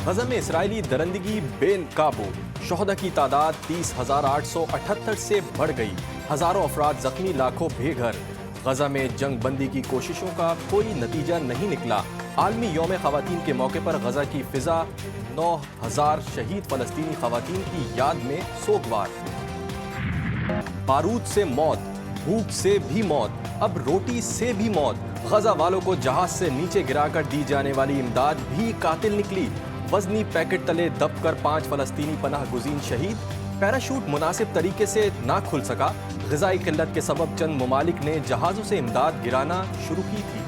गजा में इसराइली दरंदगी बेकाबू, शोहदा की तादाद 30,878 से बढ़ गई, हजारों अफराद जख्मी, लाखों बेघर। गजा में जंग बंदी की कोशिशों का कोई नतीजा नहीं निकला। आलमी यौम ख़वातीन के मौके पर गजा की फिजा 9,000 शहीद फलस्तीनी ख़वातीन की याद में सोगवार। बारूद से मौत, भूख से भी मौत, अब रोटी से भी मौत। गजा वालों को जहाज से नीचे गिराकर दी जाने वाली इमदाद भी कातिल निकली। वजनी पैकेट तले दबकर 5 फलस्तीनी पनाह गुज़ीन शहीद। पैराशूट मुनासिब तरीके से ना खुल सका। ग़िज़ाई किल्लत के सबब चंद ममालिक ने जहाज़ों से इमदाद गिराना शुरू की थी।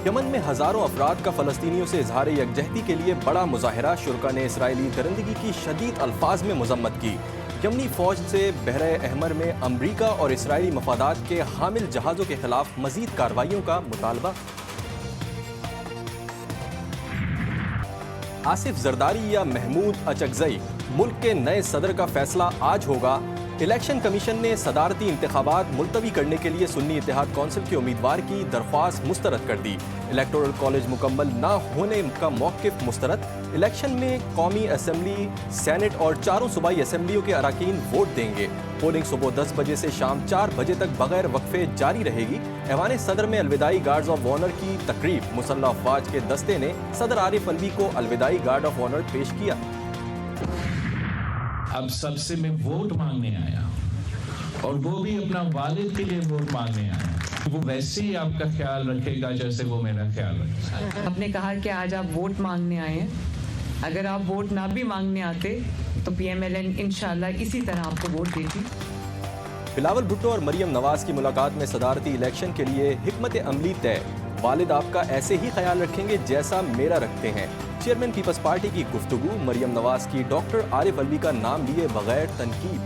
यमन में हजारों अफराद का फलस्तीनियों से इजहार यकजहती के लिए बड़ा मुजाहिरा। शुरका ने इसराइली दरिंदगी की शदीद अल्फाज में मजम्मत की। यमनी फौज से बहरे अहमर में अमरीका और इसराइली मफादात के हामिल जहाज़ों के खिलाफ मजीद कार्रवाइयों का मुतालबा। आसिफ जरदारी या महमूद अचकजई, मुल्क के नए सदर का फैसला आज होगा। इलेक्शन कमीशन ने सदारती इंतखाबात मुलतवी करने के लिए सुन्नी इत्तेहाद कौंसिल के उम्मीदवार की दरख्वास्त मुस्तरद कर दी। इलेक्टोरल कॉलेज मुकम्मल ना होने का मौक़िफ़ मुस्तरद। इलेक्शन में कौमी असम्बली, सेनेट और चारों सूबाई असम्बलियों के अरकान वोट देंगे। पोलिंग सुबह 10 बजे से शाम 4 बजे तक बगैर वक्फे जारी रहेगी। ऐवान सदर में अलविदाई गार्ड्स ऑफ ऑनर की तकरीब। मुसल्लह अफवाज के दस्ते ने सदर आरिफ अलवी को अलविदाई गार्ड ऑफ ऑनर पेश किया। अब सबसे मैं वोट मांगने आया, और वो भी अपना वालिद के लिए वोट मांगने आया। वो वैसे ही आपका ख्याल रखेगा जैसे वो मेरा ख्याल रखेगा। आपने कहा कि आज आप वोट मांगने आए हैं। अगर आप वोट ना भी मांगने आते तो PMLN इंशाल्लाह इसी तरह आपको वोट देती। बिलावल भुट्टो और मरियम नवाज की मुलाकात में सदारती इलेक्शन के लिए हिकमत अमली तय। वालिद आपका ऐसे ही ख्याल रखेंगे जैसा मेरा रखते हैं। चेयरमैन पीपल्स पार्टी की गुफ्तगू। मरियम नवाज की डॉक्टर आरिफ अलवी का नाम लिए बगैर तनकीद।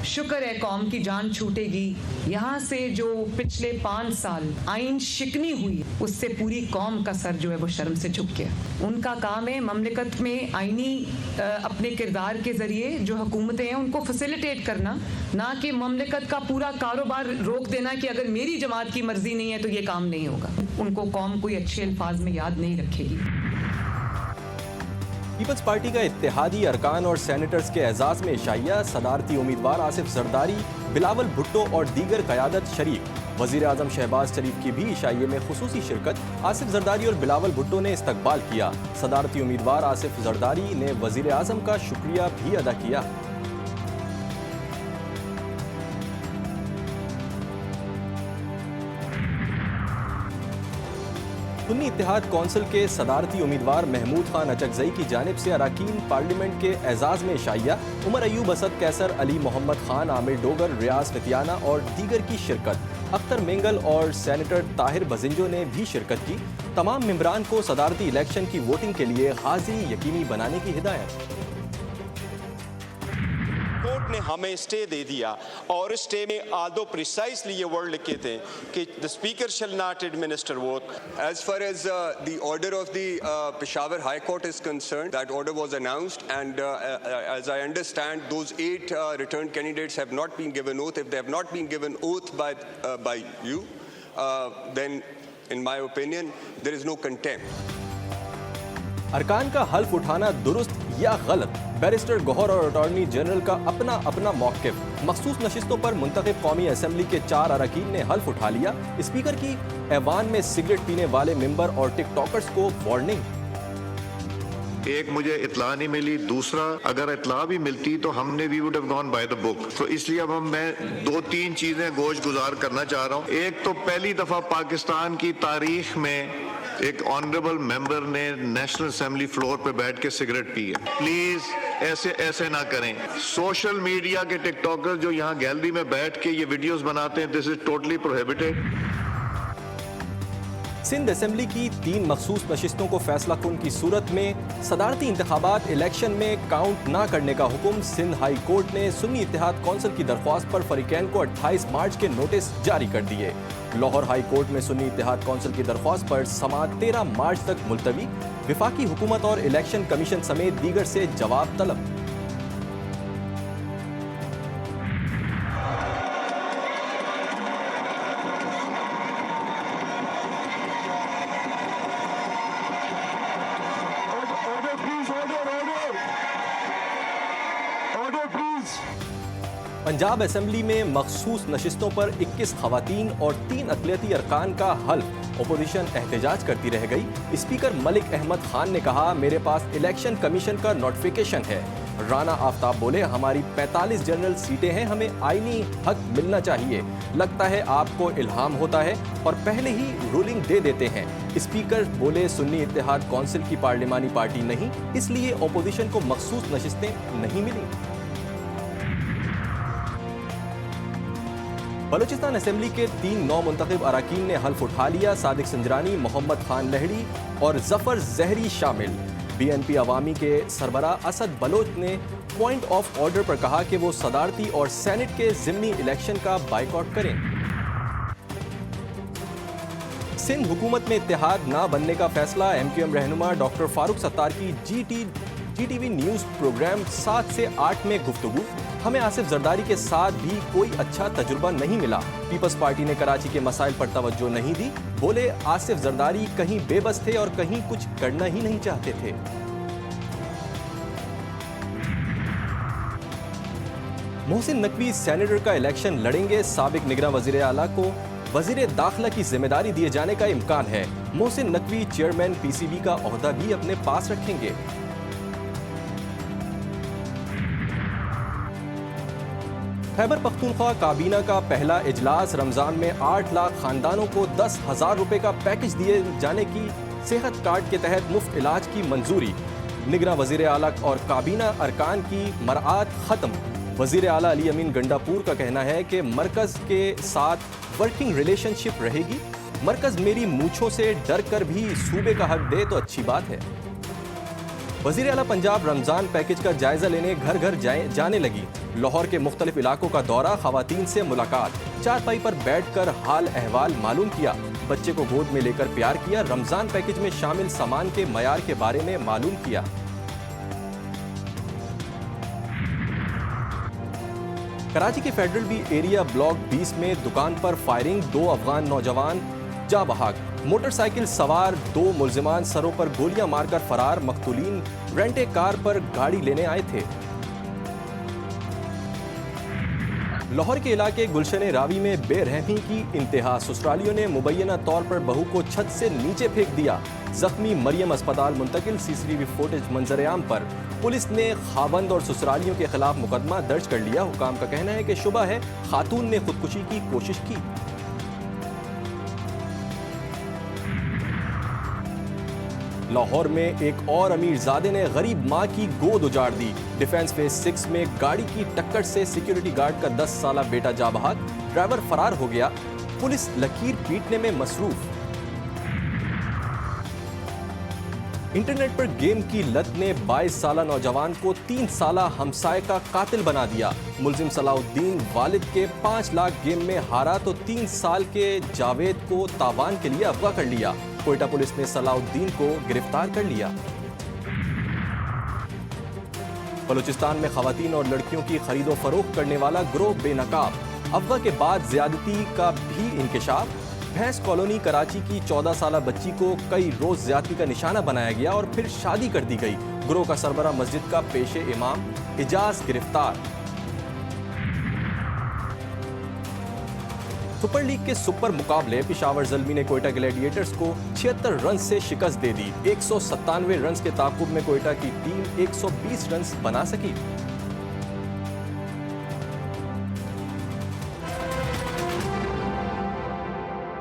शुक्र है कौम की जान छूटेगी। यहाँ से जो पिछले 5 साल आइन शिकनी हुई, उससे पूरी कौम का सर जो है वो शर्म से झुक गया। उनका काम है ममलिकत में आइनी अपने किरदार के जरिए जो हुकूमतें हैं उनको फैसिलिटेट करना, ना कि ममलिकत का पूरा कारोबार रोक देना कि अगर मेरी जमात की मर्जी नहीं है तो ये काम नहीं होगा। उनको कौम कोई अच्छे अल्फाज में याद नहीं रखेगी। पीपल्स पार्टी का इत्तेहादी अरकान और सेनेटर्स के एजाज में इशाइया। सदारती उम्मीदवार आसिफ जरदारी, बिलावल भुट्टो और दीगर क़यादत शरीक। वज़ीर आज़म शहबाज शरीफ की भी इशाइये में खुसूसी शिरकत। आसिफ जरदारी और बिलावल भुट्टो ने इस्तकबाल किया। सदारती उम्मीदवार आसिफ जरदारी ने वज़ीर आज़म का शुक्रिया भी अदा किया। सुन्नी इत्तेहाद कौंसिल के सदारती उम्मीदवार महमूद खान अचकजई की जानिब से अरकान पार्लियामेंट के एजाज में इशाइया। उमर अयूब, असद कैसर, अली मोहम्मद खान, आमिर डोगर, रियाज फतियाना और दीगर की शिरकत। अख्तर मेंगल और सेनेटर ताहिर बजिंजो ने भी शिरकत की। तमाम मेंबरान को सदारती इलेक्शन की वोटिंग के लिए हाजिरी यकीनी बनाने की हिदायत। कोर्ट ने हमें स्टे दे दिया, और स्टे में आदो प्रिसाइसली ये वर्ड लिखे थे कि the speaker shall not administer vote. As far as the order of the Peshawar High Court is concerned, that order was announced, and as I understand, those 8 returned candidates have not been given oath. If they have not been given oath by you, then in my opinion there is no contempt. अरकान का हल्फ उठाना दुरुस्त या गलत? Barrister Gauhar और attorney general का अपना अपना मौक़िफ़। मखसूस नशिस्तों पर मुंतखब कौमी असम्बली के 4 अरकान ने हल्फ उठा लिया। स्पीकर की ऐवान में सिगरेट पीने वाले मेंबर और टिकटॉकर्स को वार्निंग। एक मुझे इतला नहीं मिली, दूसरा अगर इतला भी मिलती तो हमने we would have gone by the book. तो इसलिए अब मैं 2-3 चीजें गोश गुजार करना चाह रहा हूँ। एक तो पहली दफा पाकिस्तान की तारीख में एक ऑनरेबल मेंबर ने नेशनल असेंबली फ्लोर पे बैठ के सिगरेट पी है। प्लीज ऐसे ना करें। सोशल मीडिया के टिकटॉकर जो यहाँ गैलरी में बैठ के ये वीडियोस बनाते हैं, this is totally prohibited. Sindh assembly की 3 मखसूस नशिस्तों को फैसला कुन की सूरत में सदारती इंतखाबात इलेक्शन में काउंट ना करने का हुक्म। सिंध हाई कोर्ट ने सुन्नी इत्तेहाद कौंसिल की दरख्वास्त पर फरीकैन को 28 मार्च के नोटिस जारी कर दिए। लाहौर हाई कोर्ट में सुन्नी इत्तेहाद कौंसिल की दरख्वास्त पर समाअत 13 मार्च तक मुलतवी। विफाकी हुकूमत और इलेक्शन कमीशन समेत दीगर से जवाब तलब। पंजाब असेंबली में मखसूस नशिस्तों पर 21 खवातीन और 3 अक़लियती अरकान का हल्फ। अपोजिशन एहतजाज करती रह गई। स्पीकर मलिक अहमद खान ने कहा, मेरे पास इलेक्शन कमीशन का नोटिफिकेशन है। राना आफ्ताब बोले, हमारी 45 जनरल सीटें हैं, हमें आईनी हक मिलना चाहिए। लगता है आपको इल्हाम होता है और पहले ही रूलिंग दे देते हैं। स्पीकर बोले, सुन्नी इत्तेहाद कौंसिल की पार्लिमानी पार्टी नहीं, इसलिए अपोजिशन को मखसूस नशिस्तें नहीं मिली। बलूचिस्तान असेंबली के 3 नौ मुंतखब अरकान ने हल्फ उठा लिया। सादिक संजरानी, मोहम्मद खान लहड़ी और जफर जहरी शामिल। BNP अवामी के सरबरा असद बलोच ने पॉइंट ऑफ ऑर्डर पर कहा कि वो सदारती और सेनेट के ज़िमनी इलेक्शन का बाइकआउट करें। सिंध हुकूमत में इत्तेहाद ना बनने का फैसला। MQM रहनुमा डॉक्टर फारूक सत्तार की GTV न्यूज़ प्रोग्राम 7 से 8 में गुफ्तगू। हमें आसिफ जरदारी के साथ भी कोई अच्छा तजुर्बा नहीं मिला। पीपल्स पार्टी ने कराची के मसाइल पर तवज्जो नहीं दी। बोले, आसिफ जरदारी कहीं बेबस थे और कहीं कुछ करना ही नहीं चाहते थे। मोहसिन नकवी सेनेटर का इलेक्शन लड़ेंगे। साबिक निगरान वजीर आला को वजीर दाखिला की जिम्मेदारी दिए जाने का इम्कान है। मोहसिन नकवी चेयरमैन PCB का ओहदा भी अपने पास रखेंगे। खैबर पख्तूनख्वा काबीना का पहला इजलास। रमजान में 8 लाख खानदानों को 10,000 रुपए का पैकेज दिए जाने की, सेहत कार्ड के तहत मुफ्त इलाज की मंजूरी। निगरान वजीर आला और काबीना अरकान की मरआत खत्म। वजीर आला अली अमीन गंडापुर का कहना है कि मरकज के साथ वर्किंग रिलेशनशिप रहेगी। मरकज मेरी मूछों से डर कर भी सूबे का हक दे तो अच्छी बात है। वजीर आला पंजाब रमजान पैकेज का जायजा लेने घर घर जाने लगी। लाहौर के मुख्तलिफ इलाकों का दौरा, खवातीन से मुलाकात, चारपाई पर बैठकर हाल अहवाल मालूम किया। बच्चे को गोद में लेकर प्यार किया। रमजान पैकेज में शामिल सामान के मयार के बारे में मालूम किया। कराची के फेडरल बी एरिया ब्लॉक 20 में दुकान पर फायरिंग। 2 अफगान नौजवान जा बहाक। मोटरसाइकिल सवार 2 मुल्जिमान सरों पर गोलियां मारकर फरार। मकतूलीन रेंटे कार पर गाड़ी लेने आए थे। लाहौर के इलाके गुलशन रावी में बेरहमी की इंतहा। ससुरालियों ने मुबैना तौर पर बहू को छत से नीचे फेंक दिया। जख्मी मरियम अस्पताल मुंतकिल। CCTV फुटेज मंजर-ए-आम पर। पुलिस ने खावंद और ससुरालियों के खिलाफ मुकदमा दर्ज कर लिया। हुकाम का कहना है कि शुबा है खातून ने खुदकुशी की कोशिश की। लाहौर में एक और अमीरजादे ने गरीब मां की गोद उजाड़ दी। डिफेंस फेज 6 में गाड़ी की टक्कर से सिक्योरिटी गार्ड का 10 साला बेटा जा बहाक। ड्राइवर फरार हो गया। पुलिस लकीर पीटने में मसरूफ। इंटरनेट पर गेम की लत ने 22 साला नौजवान को 3 साला हमसाये का कातिल बना दिया। मुल्जिम सलाउद्दीन वालिद के 5 लाख गेम में हारा तो 3 साल के जावेद को तावान के लिए अगवा कर लिया। कोयटा पुलिस ने सलाउद्दीन को गिरफ्तार कर लिया। बलूचिस्तान में खवातीन और लड़कियों की खरीदो फरोख्त करने वाला गिरोह बेनकाब। अगवा के बाद ज्यादती का भी इंकशाफ। भैंस कॉलोनी कराची की 14 साला बच्ची को कई रोज ज्यादती का निशाना बनाया गया और फिर शादी कर दी गई। गिरोह का सरबरा मस्जिद का पेशे इमाम इजाज गिरफ्तार। सुपर लीग के सुपर मुकाबले पेशावर ज़ल्मी ने कोयटा ग्लैडिएटर्स को 76 रन से शिकस्त दे दी। 197 रन के ताकुब में कोयटा की टीम 120 रन बना सकी।